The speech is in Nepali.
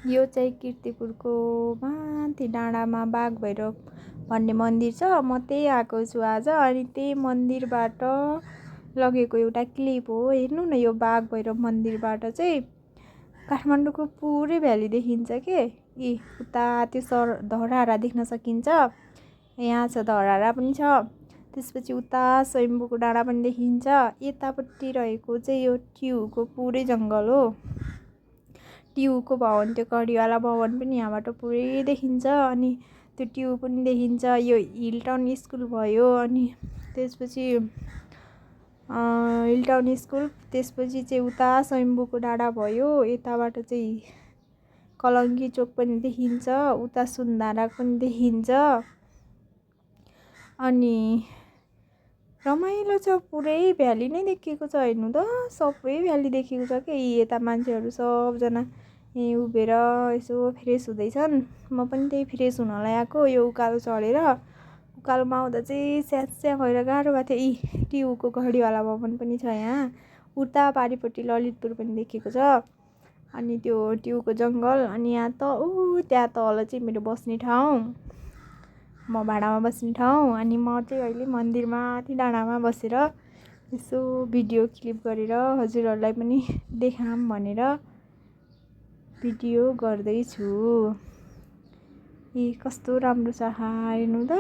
यो चाहिँ कीर्तिपुरको माथि डाँडामा बाघ भैरव भन्ने मन्दिर छ। म त्यही आएको छु आज। अनि त्यही मन्दिरबाट लगेको एउटा क्लिप हो। हेर्नु न, यो बाघ भैरव मन्दिरबाट चाहिँ काठमाडौँको पुरै भ्याली देखिन्छ के। यी उता त्यो धराहरा देख्न सकिन्छ। यहाँ छ धराहरा पनि छ। त्यसपछि उता स्वयम्भूको डाँडा पनि देखिन्छ। यतापट्टि रहेको चाहिँ यो टिहुको पुरै जङ्गल हो। टिहुको भवन, त्यो कडिवाला भवन पनि यहाँबाट पुरै देखिन्छ। अनि त्यो टिहु पनि देखिन्छ। यो हिलटाउन स्कुल भयो। अनि त्यसपछि हिलटाउन स्कुल, त्यसपछि चाहिँ उता स्वयम्भूको डाँडा भयो। यताबाट चाहिँ कलङ्की चोक पनि देखिन्छ। उता सुन्धारा पनि देखिन्छ। अनि रमाइलो छ, पुरै भ्याली नै देखिएको छ। हेर्नु त, सबै भ्याली देखिएको छ कि। यता मान्छेहरू सबजना यहीँ उभिएर यसो फ्रेस हुँदैछन्। म पनि त्यही फ्रेस हुनलाई आएको। यो उकालो चढेर, उकालोमा आउँदा चाहिँ स्यास्या गएर गाह्रो भएको थियो। यी टिहुको घडीवाला भवन पनि छ यहाँ। उता पारिपट्टि ललितपुर पनि देखिएको छ। अनि त्यो टिहुको जङ्गल। अनि यहाँ त्यहाँ तल चाहिँ मेरो बस्ने ठाउँ, म भाडामा बस्ने ठाउँ। अनि म चाहिँ अहिले मन्दिरमा माथि डाँडामा बसेर यसो भिडियो क्लिप गरेर हजुरहरूलाई पनि देखाऊँ भनेर भिडियो गर्दैछु। कस्तो राम्रो छ हेर्नु त।